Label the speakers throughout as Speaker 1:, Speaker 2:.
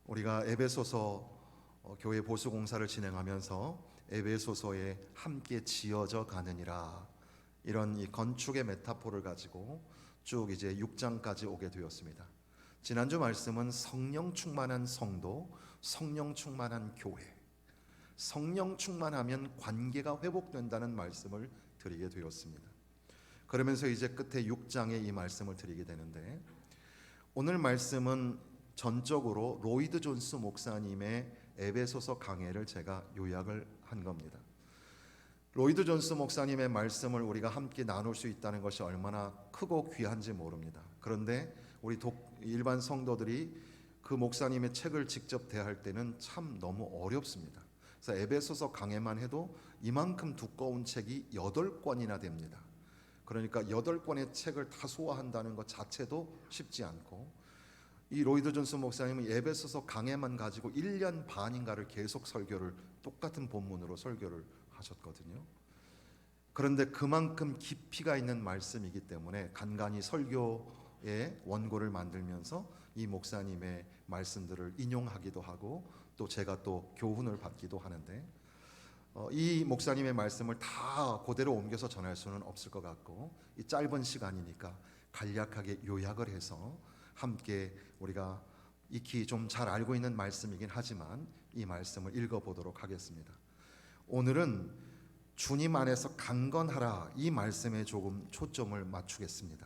Speaker 1: 우리가 에베소서 교회 보수 공사를 진행하면서 에베소서에 함께 지어져 가느니라, 이런 이 건축의 메타포를 가지고 쭉 이제 6장까지 오게 되었습니다. 지난주 말씀은 성령 충만한 성도, 성령 충만한 교회, 성령 충만하면 관계가 회복된다는 말씀을 드리게 되었습니다. 그러면서 이제 끝에 6장에 이 말씀을 드리게 되는데, 오늘 말씀은 전적으로 로이드 존스 목사님의 에베소서 강해를 제가 요약을 한 겁니다. 로이드 존스 목사님의 말씀을 우리가 함께 나눌 수 있다는 것이 얼마나 크고 귀한지 모릅니다. 그런데 우리 일반 성도들이 그 목사님의 책을 직접 대할 때는 참 너무 어렵습니다. 그래서 에베소서 강해만 해도 이만큼 두꺼운 책이 8권이나 됩니다. 그러니까 8권의 책을 다 소화한다는 것 자체도 쉽지 않고, 이 로이드 존스 목사님은 에베소서 강해만 가지고 1년 반인가를 계속 똑같은 본문으로 설교를 하셨거든요. 그런데 그만큼 깊이가 있는 말씀이기 때문에 간간히 설교의 원고를 만들면서 이 목사님의 말씀들을 인용하기도 하고, 또 제가 또 교훈을 받기도 하는데, 이 목사님의 말씀을 다 그대로 옮겨서 전할 수는 없을 것 같고, 이 짧은 시간이니까 간략하게 요약을 해서 함께 우리가 익히 좀 잘 알고 있는 말씀이긴 하지만 이 말씀을 읽어보도록 하겠습니다. 오늘은 주님 안에서 강건하라, 이 말씀에 조금 초점을 맞추겠습니다.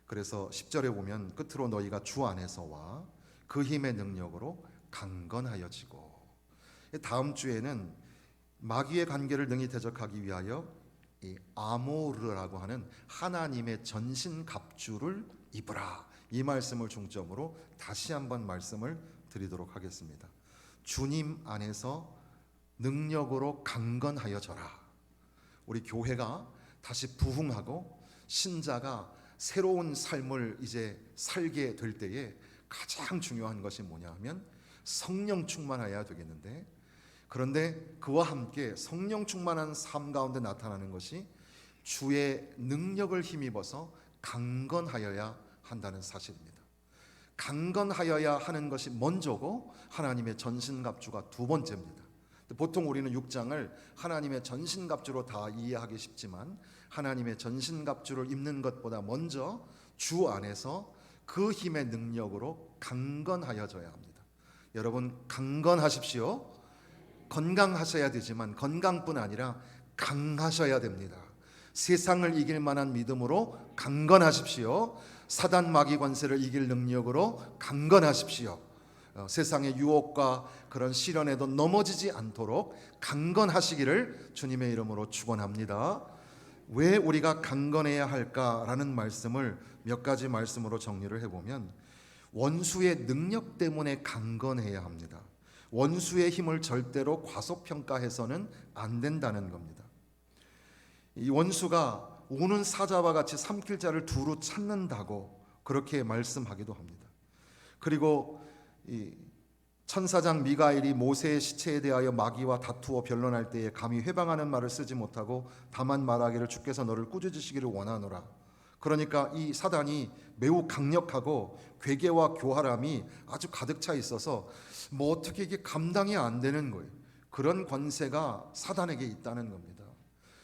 Speaker 1: 그래서 10절에 보면 끝으로 너희가 주 안에서와 그 힘의 능력으로 강건하여지고, 다음 주에는 마귀의 관계를 능히 대적하기 위하여 이 아모르라고 하는 하나님의 전신 갑주를 입으라, 이 말씀을 중점으로 다시 한번 말씀을 드리도록 하겠습니다. 주님 안에서 능력으로 강건하여져라. 우리 교회가 다시 부흥하고 신자가 새로운 삶을 이제 살게 될 때에 가장 중요한 것이 뭐냐 하면 성령 충만해야 되겠는데, 그런데 그와 함께 성령 충만한 삶 가운데 나타나는 것이 주의 능력을 힘입어서 강건하여야 한다는 사실입니다. 강건하여야 하는 것이 먼저고 하나님의 전신갑주가 두 번째입니다. 보통 우리는 6장을 하나님의 전신갑주로 다 이해하기 쉽지만, 하나님의 전신갑주를 입는 것보다 먼저 주 안에서 그 힘의 능력으로 강건하여져야 합니다. 여러분, 강건하십시오. 건강하셔야 되지만 건강뿐 아니라 강하셔야 됩니다. 세상을 이길 만한 믿음으로 강건하십시오. 사단 마귀 권세를 이길 능력으로 강건하십시오. 세상의 유혹과 그런 시련에도 넘어지지 않도록 강건하시기를 주님의 이름으로 축원합니다. 왜 우리가 강건해야 할까라는 말씀을 몇 가지 말씀으로 정리를 해보면, 원수의 능력 때문에 강건해야 합니다. 원수의 힘을 절대로 과소평가해서는 안 된다는 겁니다. 이 원수가 우는 사자와 같이 삼킬 자를 두루 찾는다고 그렇게 말씀하기도 합니다. 그리고 이 천사장 미가엘이 모세의 시체에 대하여 마귀와 다투어 변론할 때에 감히 회방하는 말을 쓰지 못하고 다만 말하기를 주께서 너를 꾸짖으시기를 원하노라. 그러니까 이 사단이 매우 강력하고 괴계와 교활함이 아주 가득 차 있어서 뭐 어떻게 이게 감당이 안 되는 거예요. 그런 권세가 사단에게 있다는 겁니다.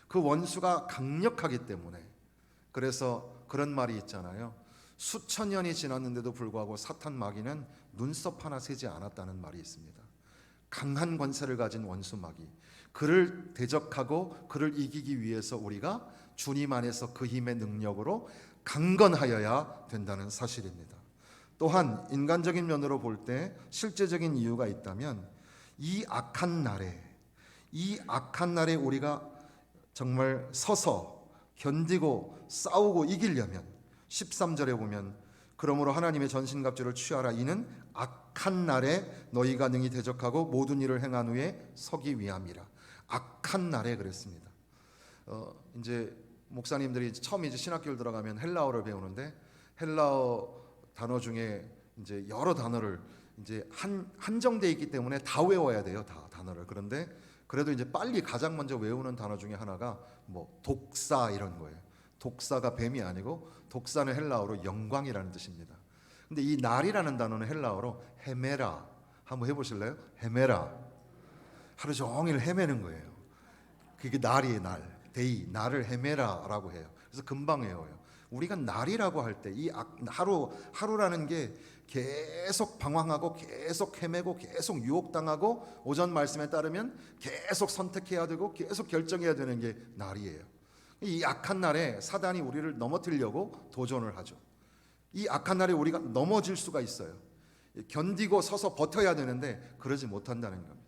Speaker 1: 그 원수가 강력하기 때문에. 그래서 그런 말이 있잖아요. 수천 년이 지났는데도 불구하고 사탄 마귀는 눈썹 하나 새지 않았다는 말이 있습니다. 강한 권세를 가진 원수 마귀, 그를 대적하고 그를 이기기 위해서 우리가 주님 안에서 그 힘의 능력으로 강건하여야 된다는 사실입니다. 또한 인간적인 면으로 볼 때 실제적인 이유가 있다면, 이 악한 날에 우리가 정말 서서 견디고 싸우고 이기려면 13절에 보면 그러므로 하나님의 전신갑주를 취하라. 이는 악한 날에 너희가 능히 대적하고 모든 일을 행한 후에 서기 위함이라. 악한 날에 그랬습니다. 이제 목사님들이 처음 이제 신학교를 들어가면 헬라어를 배우는데, 헬라어 단어 중에 이제 여러 단어를 이제 한정돼 있기 때문에 다 외워야 돼요. 다 단어를. 그런데 그래도 이제 빨리 가장 먼저 외우는 단어 중에 하나가 뭐 독사 이런 거예요. 독사가 뱀이 아니고 독사는 헬라어로 영광이라는 뜻입니다. 근데 이 날이라는 단어는 헬라어로 헤메라, 한번 해보실래요? 헤매라. 하루 종일 헤매는 거예요. 그게 날이에요. 날. 데이. 날을 헤매라라고 해요. 그래서 금방 외워요. 우리가 날이라고 할 때 이 하루라는 게 계속 방황하고 계속 헤매고 계속 유혹당하고 오전 말씀에 따르면 계속 선택해야 되고 계속 결정해야 되는 게 날이에요. 이 악한 날에 사단이 우리를 넘어뜨리려고 도전을 하죠. 이 악한 날에 우리가 넘어질 수가 있어요. 견디고 서서 버텨야 되는데 그러지 못한다는 겁니다.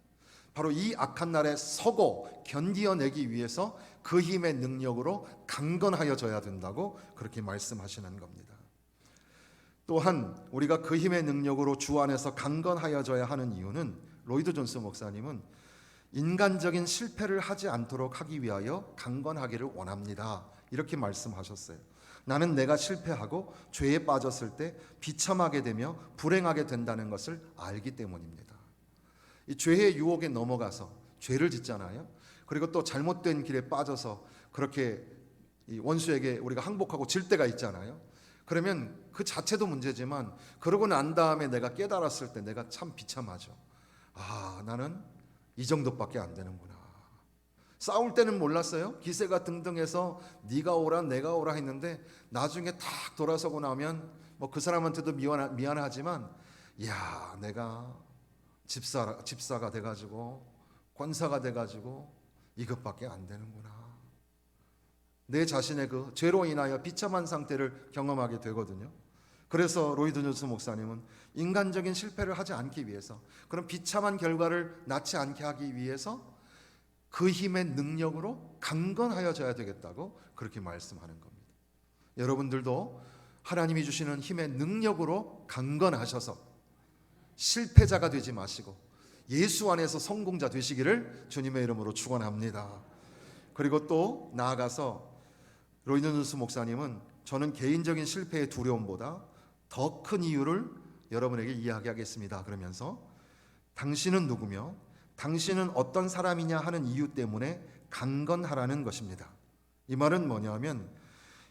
Speaker 1: 바로 이 악한 날에 서고 견디어내기 위해서 그 힘의 능력으로 강건하여져야 된다고 그렇게 말씀하시는 겁니다. 또한 우리가 그 힘의 능력으로 주 안에서 강건하여져야 하는 이유는 로이드 존스 목사님은 인간적인 실패를 하지 않도록 하기 위하여 강건하기를 원합니다. 이렇게 말씀하셨어요. 나는 내가 실패하고 죄에 빠졌을 때 비참하게 되며 불행하게 된다는 것을 알기 때문입니다. 이 죄의 유혹에 넘어가서 죄를 짓잖아요. 그리고 또 잘못된 길에 빠져서 그렇게 이 원수에게 우리가 항복하고 질 때가 있잖아요. 그러면 그 자체도 문제지만 그러고 난 다음에 내가 깨달았을 때 내가 참 비참하죠. 아, 나는 이 정도밖에 안 되는구나. 싸울 때는 몰랐어요. 기세가 등등해서 네가 오라 내가 오라 했는데 나중에 탁 돌아서고 나면 뭐 그 사람한테도 미안하지만 야, 내가 집사가 돼가지고 권사가 돼가지고 이것밖에 안 되는구나. 내 자신의 그 죄로 인하여 비참한 상태를 경험하게 되거든요. 그래서 로이드 존스 목사님은 인간적인 실패를 하지 않기 위해서, 그런 비참한 결과를 낳지 않게 하기 위해서 그 힘의 능력으로 강건하여져야 되겠다고 그렇게 말씀하는 겁니다. 여러분들도 하나님이 주시는 힘의 능력으로 강건하셔서 실패자가 되지 마시고 예수 안에서 성공자 되시기를 주님의 이름으로 축원합니다. 그리고 또 나아가서 로이드 존스 목사님은 저는 개인적인 실패의 두려움보다 더 큰 이유를 여러분에게 이야기하겠습니다. 그러면서 당신은 누구며 당신은 어떤 사람이냐 하는 이유 때문에 강건하라는 것입니다. 이 말은 뭐냐면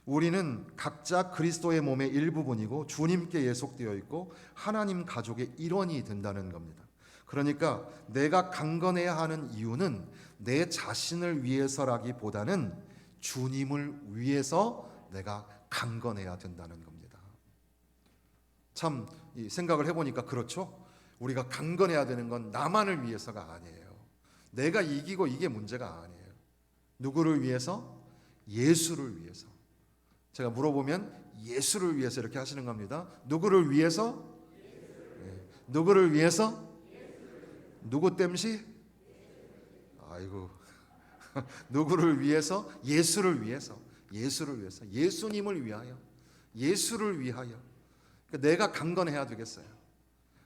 Speaker 1: 우리는 각자 그리스도의 몸의 일부분이고 주님께 예속되어 있고 하나님 가족의 일원이 된다는 겁니다. 그러니까 내가 강건해야 하는 이유는 내 자신을 위해서라기보다는 주님을 위해서 내가 강건해야 된다는 겁니다. 참 생각을 해보니까 그렇죠. 우리가 강건해야 되는 건 나만을 위해서가 아니에요. 내가 이기고 이게 문제가 아니에요. 누구를 위해서? 예수를 위해서. 제가 물어보면 예수를 위해서 이렇게 하시는 겁니다. 누구를 위해서? 누구를 위해서? 누구 땜시? 아이고. 누구를 위해서? 예수를 위해서. 예수를 위해서. 예수님을 위하여. 예수를 위하여. 그러니까 내가 강건해야 되겠어요.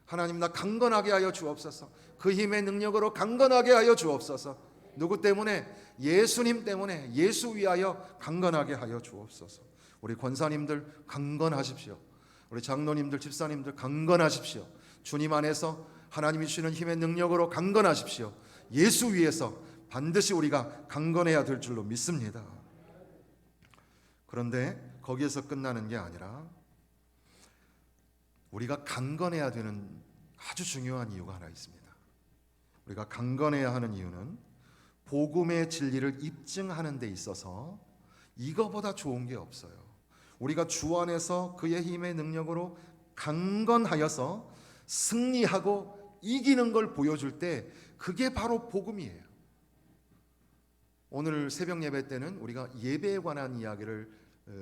Speaker 1: 하나님 나 강건하게 하여 주옵소서. 그 힘의 능력으로 강건하게 하여 주옵소서. 누구 때문에? 예수님 때문에. 예수 위하여 강건하게 하여 주옵소서. 우리 권사님들 강건하십시오. 우리 장로님들 집사님들 강건하십시오. 주님 안에서 하나님이 주시는 힘의 능력으로 강건하십시오. 예수 위해서 반드시 우리가 강건해야 될 줄로 믿습니다. 그런데 거기에서 끝나는 게 아니라 우리가 강건해야 되는 아주 중요한 이유가 하나 있습니다. 우리가 강건해야 하는 이유는 복음의 진리를 입증하는 데 있어서 이거보다 좋은 게 없어요. 우리가 주 안에서 그의 힘의 능력으로 강건하여서 승리하고 이기는 걸 보여줄 때 그게 바로 복음이에요. 오늘 새벽 예배 때는 우리가 예배에 관한 이야기를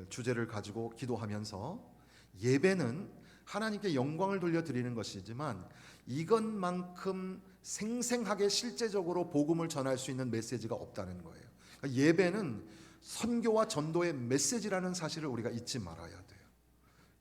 Speaker 1: 주제를 가지고 기도하면서 예배는 하나님께 영광을 돌려드리는 것이지만 이것만큼 생생하게 실제적으로 복음을 전할 수 있는 메시지가 없다는 거예요. 그러니까 예배는 선교와 전도의 메시지라는 사실을 우리가 잊지 말아야 돼요.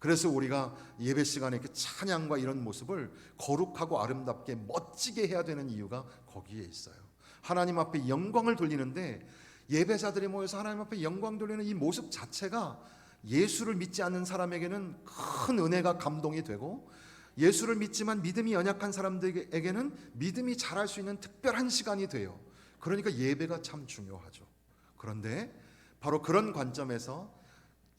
Speaker 1: 그래서 우리가 예배 시간에 이렇게 찬양과 이런 모습을 거룩하고 아름답게 멋지게 해야 되는 이유가 거기에 있어요. 하나님 앞에 영광을 돌리는데 예배자들이 모여서 하나님 앞에 영광 돌리는 이 모습 자체가 예수를 믿지 않는 사람에게는 큰 은혜가 감동이 되고 예수를 믿지만 믿음이 연약한 사람들에게는 믿음이 자랄 수 있는 특별한 시간이 돼요. 그러니까 예배가 참 중요하죠. 그런데 바로 그런 관점에서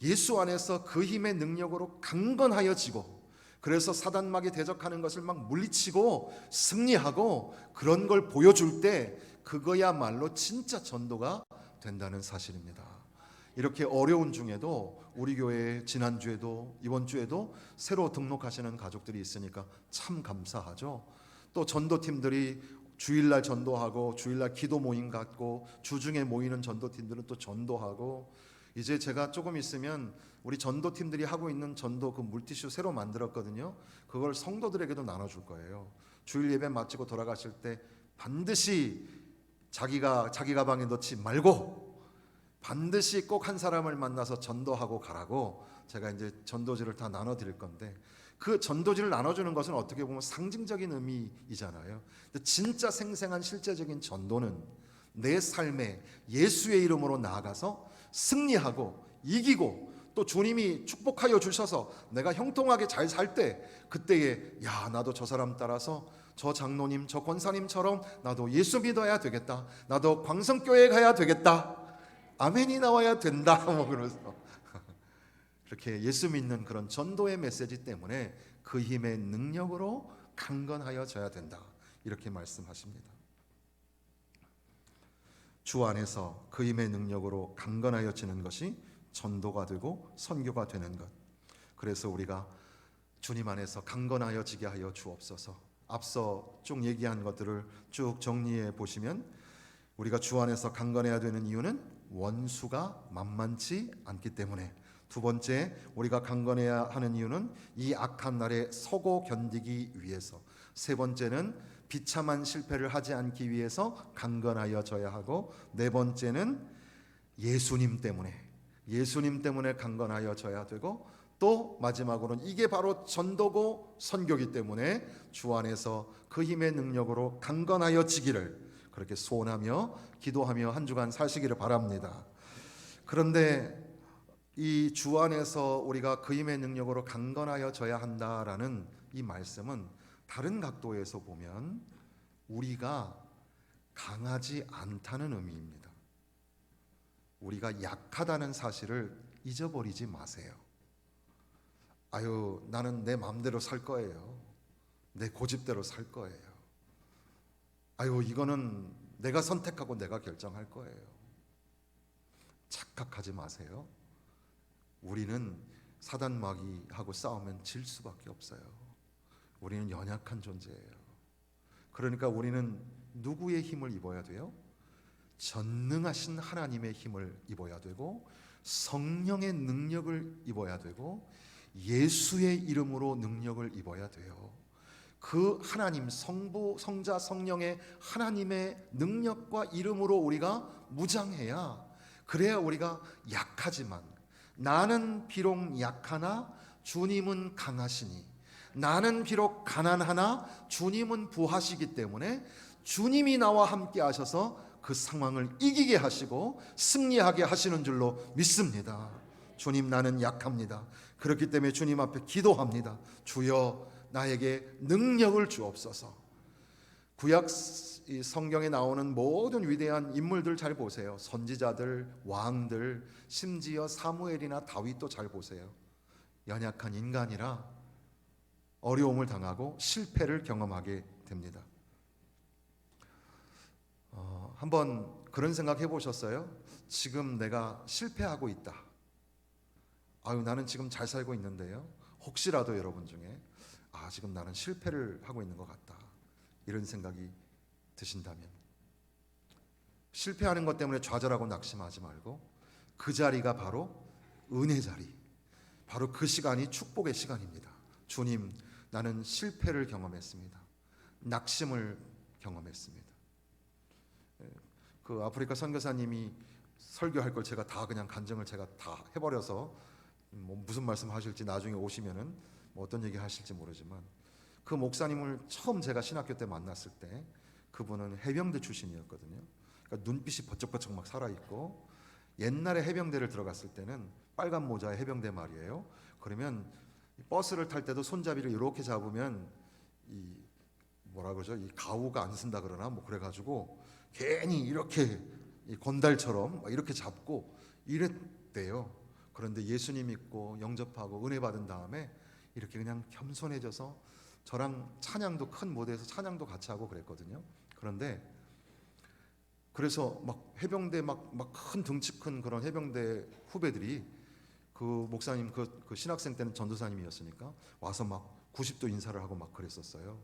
Speaker 1: 예수 안에서 그 힘의 능력으로 강건하여지고 그래서 사단막이 대적하는 것을 막 물리치고 승리하고 그런 걸 보여줄 때 그거야말로 진짜 전도가 된다는 사실입니다. 이렇게 어려운 중에도 우리 교회에 지난주에도 이번 주에도 새로 등록하시는 가족들이 있으니까 참 감사하죠. 또 전도팀들이 주일날 전도하고 주일날 기도 모임 갖고 주중에 모이는 전도팀들은 또 전도하고, 이제 제가 조금 있으면 우리 전도팀들이 하고 있는 전도 그 물티슈 새로 만들었거든요. 그걸 성도들에게도 나눠줄 거예요. 주일 예배 마치고 돌아가실 때 반드시 자기 가방에 넣지 말고 반드시 꼭 한 사람을 만나서 전도하고 가라고 제가 이제 전도지를 다 나눠드릴 건데, 그 전도지를 나눠주는 것은 어떻게 보면 상징적인 의미이잖아요. 근데 진짜 생생한 실제적인 전도는 내 삶에 예수의 이름으로 나아가서 승리하고 이기고 또 주님이 축복하여 주셔서 내가 형통하게 잘 살 때, 그때에 야 나도 저 사람 따라서 저 장로님 저 권사님처럼 나도 예수 믿어야 되겠다, 나도 광성교회 가야 되겠다, 아멘이 나와야 된다 뭐 그러면서 그렇게 예수 믿는 그런 전도의 메시지 때문에 그 힘의 능력으로 강건하여져야 된다, 이렇게 말씀하십니다. 주 안에서 그 힘의 능력으로 강건하여지는 것이 전도가 되고 선교가 되는 것. 그래서 우리가 주님 안에서 강건하여지게 하여 주옵소서. 앞서 쭉 얘기한 것들을 쭉 정리해 보시면 우리가 주 안에서 강건해야 되는 이유는 원수가 만만치 않기 때문에, 두 번째 우리가 강건해야 하는 이유는 이 악한 날에 서고 견디기 위해서, 세 번째는 비참한 실패를 하지 않기 위해서 강건하여져야 하고, 네 번째는 예수님 때문에 강건하여져야 되고, 또 마지막으로는 이게 바로 전도고 선교기 때문에 주 안에서 그 힘의 능력으로 강건하여지기를 그렇게 소원하며 기도하며 한 주간 사시기를 바랍니다. 그런데 이 주 안에서 우리가 그 힘의 능력으로 강건하여져야 한다라는 이 말씀은 다른 각도에서 보면 우리가 강하지 않다는 의미입니다. 우리가 약하다는 사실을 잊어버리지 마세요. 아유, 나는 내 마음대로 살 거예요. 내 고집대로 살 거예요. 아유, 이거는 내가 선택하고 내가 결정할 거예요. 착각하지 마세요. 우리는 사단 마귀하고 싸우면 질 수밖에 없어요. 우리는 연약한 존재예요. 그러니까 우리는 누구의 힘을 입어야 돼요? 전능하신 하나님의 힘을 입어야 되고, 성령의 능력을 입어야 되고, 예수의 이름으로 능력을 입어야 돼요. 그 하나님, 성부, 성자, 성령의 하나님의 능력과 이름으로 우리가 무장해야, 그래야 우리가 약하지만, 나는 비록 약하나 주님은 강하시니, 나는 비록 가난하나 주님은 부하시기 때문에 주님이 나와 함께 하셔서 그 상황을 이기게 하시고 승리하게 하시는 줄로 믿습니다. 주님, 나는 약합니다. 그렇기 때문에 주님 앞에 기도합니다. 주여, 나에게 능력을 주옵소서. 구약 성경에 나오는 모든 위대한 인물들 잘 보세요. 선지자들, 왕들, 심지어 사무엘이나 다윗도 잘 보세요. 연약한 인간이라 어려움을 당하고 실패를 경험하게 됩니다. 한번 그런 생각 해보셨어요? 지금 내가 실패하고 있다. 아유, 나는 지금 잘 살고 있는데요. 혹시라도 여러분 중에 지금 나는 실패를 하고 있는 것 같다, 이런 생각이 드신다면, 실패하는 것 때문에 좌절하고 낙심하지 말고 그 자리가 바로 은혜 자리, 바로 그 시간이 축복의 시간입니다. 주님, 나는 실패를 경험했습니다. 낙심을 경험했습니다. 그 아프리카 선교사님이 설교할 걸 제가 다 그냥 간증을 제가 다 해버려서 무슨 말씀 하실지 나중에 오시면은 어떤 얘기 하실지 모르지만, 그 목사님을 처음 제가 신학교 때 만났을 때 그분은 해병대 출신이었거든요. 그러니까 눈빛이 버쩍버쩍 막 살아있고, 옛날에 해병대를 들어갔을 때는 빨간 모자에 해병대 말이에요. 그러면 버스를 탈 때도 손잡이를 이렇게 잡으면 이 뭐라 그러죠? 이 가우가 안 쓴다 그러나 뭐 그래가지고 괜히 이렇게 이 건달처럼 이렇게 잡고 이랬대요. 그런데 예수님 믿고 영접하고 은혜 받은 다음에 이렇게 그냥 겸손해져서 저랑 찬양도 큰 무대에서 찬양도 같이 하고 그랬거든요. 그런데 그래서 막 해병대 막 큰 덩치 큰 그런 해병대 후배들이 그 목사님 그 신학생 때는 전도사님이었으니까 와서 막 90도 인사를 하고 막 그랬었어요.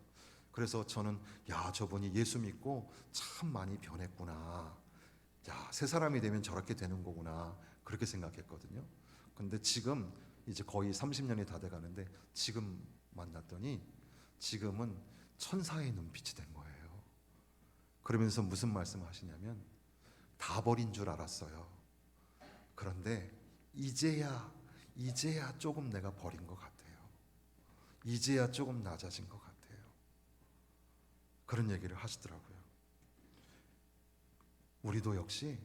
Speaker 1: 그래서 저는 야, 저분이 예수 믿고 참 많이 변했구나. 야, 새 사람이 되면 저렇게 되는 거구나. 그렇게 생각했거든요. 근데 지금 이제 거의 30년이 다 돼가는데 지금 만났더니 지금은 천사의 눈빛이 된 거예요. 그러면서 무슨 말씀을 하시냐면 다 버린 줄 알았어요. 그런데 이제야 조금 내가 버린 것 같아요. 이제야 조금 낮아진 것 같아요. 그런 얘기를 하시더라고요. 우리도 역시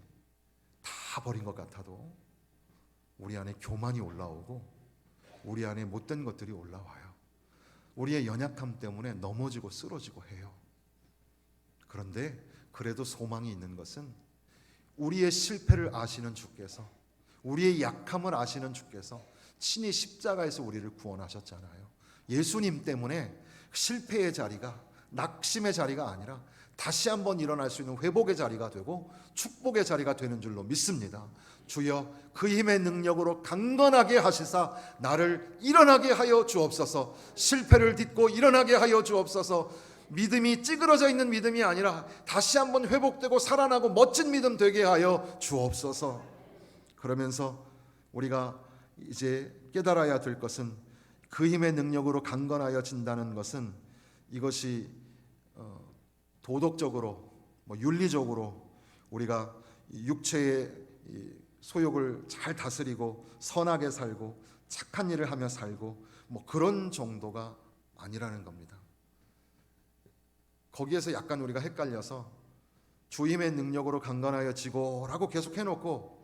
Speaker 1: 다 버린 것 같아도 우리 안에 교만이 올라오고 우리 안에 못된 것들이 올라와요. 우리의 연약함 때문에 넘어지고 쓰러지고 해요. 그런데 그래도 소망이 있는 것은 우리의 실패를 아시는 주께서, 우리의 약함을 아시는 주께서 친히 십자가에서 우리를 구원하셨잖아요. 예수님 때문에 실패의 자리가, 낙심의 자리가 아니라 다시 한번 일어날 수 있는 회복의 자리가 되고 축복의 자리가 되는 줄로 믿습니다. 주여, 그 힘의 능력으로 강건하게 하시사 나를 일어나게 하여 주옵소서. 실패를 딛고 일어나게 하여 주옵소서. 믿음이 찌그러져 있는 믿음이 아니라 다시 한번 회복되고 살아나고 멋진 믿음 되게 하여 주옵소서. 그러면서 우리가 이제 깨달아야 될 것은 그 힘의 능력으로 강건하여 진다는 것은 이것이 도덕적으로 윤리적으로 우리가 육체의 소욕을 잘 다스리고 선하게 살고 착한 일을 하며 살고 그런 정도가 아니라는 겁니다. 거기에서 약간 우리가 헷갈려서 주 힘의 능력으로 강건하여 지고라고 계속 해놓고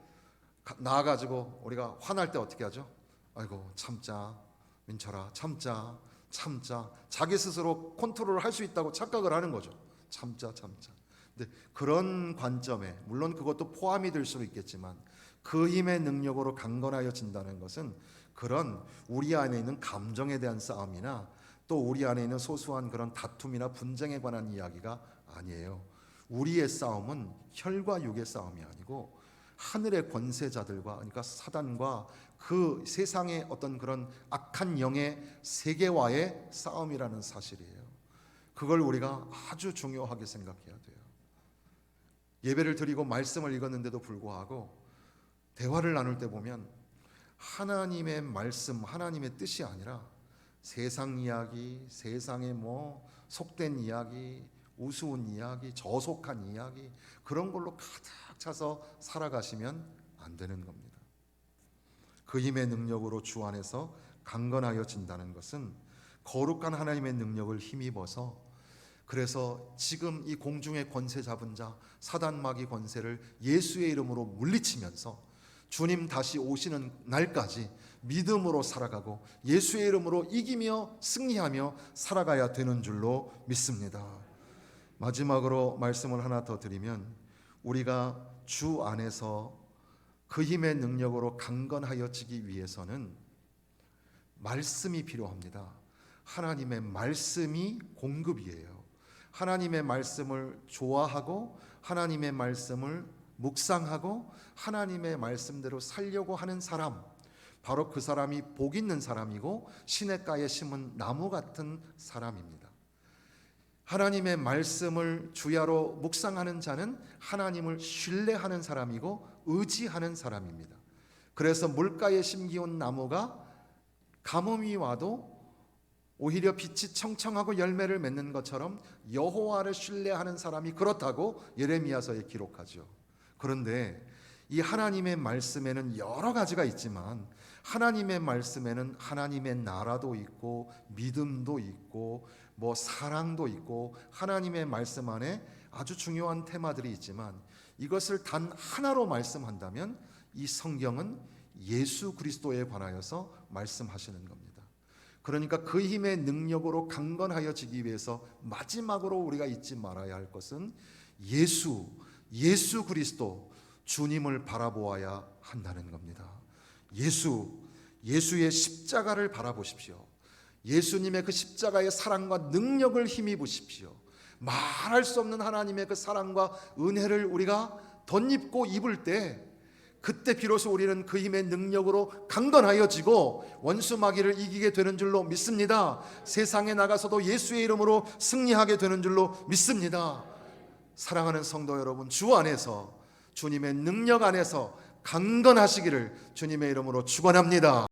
Speaker 1: 나아가지고 우리가 화날 때 어떻게 하죠? 아이고 참자, 민철아 참자. 자기 스스로 컨트롤을 할 수 있다고 착각을 하는 거죠. 참자. 근데 그런 관점에, 물론 그것도 포함이 될 수도 있겠지만 그 힘의 능력으로 강건하여 진다는 것은 그런 우리 안에 있는 감정에 대한 싸움이나 또 우리 안에 있는 소소한 그런 다툼이나 분쟁에 관한 이야기가 아니에요. 우리의 싸움은 혈과 육의 싸움이 아니고 하늘의 권세자들과, 그러니까 사단과 그 세상의 어떤 그런 악한 영의 세계와의 싸움이라는 사실이에요. 그걸 우리가 아주 중요하게 생각해야 돼요. 예배를 드리고 말씀을 읽었는데도 불구하고 대화를 나눌 때 보면 하나님의 말씀, 하나님의 뜻이 아니라 세상 이야기, 세상의 속된 이야기, 우스운 이야기, 저속한 이야기, 그런 걸로 가득 차서 살아가시면 안 되는 겁니다. 그 힘의 능력으로 주 안에서 강건하여 진다는 것은 거룩한 하나님의 능력을 힘입어서, 그래서 지금 이 공중의 권세 잡은 자 사단 마귀 권세를 예수의 이름으로 물리치면서 주님 다시 오시는 날까지 믿음으로 살아가고 예수의 이름으로 이기며 승리하며 살아가야 되는 줄로 믿습니다. 마지막으로 말씀을 하나 더 드리면, 우리가 주 안에서 그 힘의 능력으로 강건하여지기 위해서는 말씀이 필요합니다. 하나님의 말씀이 공급이에요. 하나님의 말씀을 좋아하고 하나님의 말씀을 묵상하고 하나님의 말씀대로 살려고 하는 사람, 바로 그 사람이 복 있는 사람이고 시냇가에 심은 나무 같은 사람입니다. 하나님의 말씀을 주야로 묵상하는 자는 하나님을 신뢰하는 사람이고 의지하는 사람입니다. 그래서 물가에 심기운 나무가 가뭄이 와도 오히려 빛이 청청하고 열매를 맺는 것처럼 여호와를 신뢰하는 사람이 그렇다고 예레미야서에 기록하죠. 그런데 이 하나님의 말씀에는 여러 가지가 있지만 하나님의 말씀에는 하나님의 나라도 있고 믿음도 있고 사랑도 있고 하나님의 말씀 안에 아주 중요한 테마들이 있지만, 이것을 단 하나로 말씀한다면 이 성경은 예수 그리스도에 관하여서 말씀하시는 겁니다. 그러니까 그 힘의 능력으로 강건하여지기 위해서 마지막으로 우리가 잊지 말아야 할 것은 예수 그리스도 주님을 바라보아야 한다는 겁니다. 예수의 십자가를 바라보십시오. 예수님의 그 십자가의 사랑과 능력을 힘입으십시오. 말할 수 없는 하나님의 그 사랑과 은혜를 우리가 덧입고 입을 때, 그때 비로소 우리는 그 힘의 능력으로 강건하여지고 원수 마귀를 이기게 되는 줄로 믿습니다. 세상에 나가서도 예수의 이름으로 승리하게 되는 줄로 믿습니다. 사랑하는 성도 여러분, 주 안에서, 주님의 능력 안에서 강건하시기를 주님의 이름으로 축원합니다.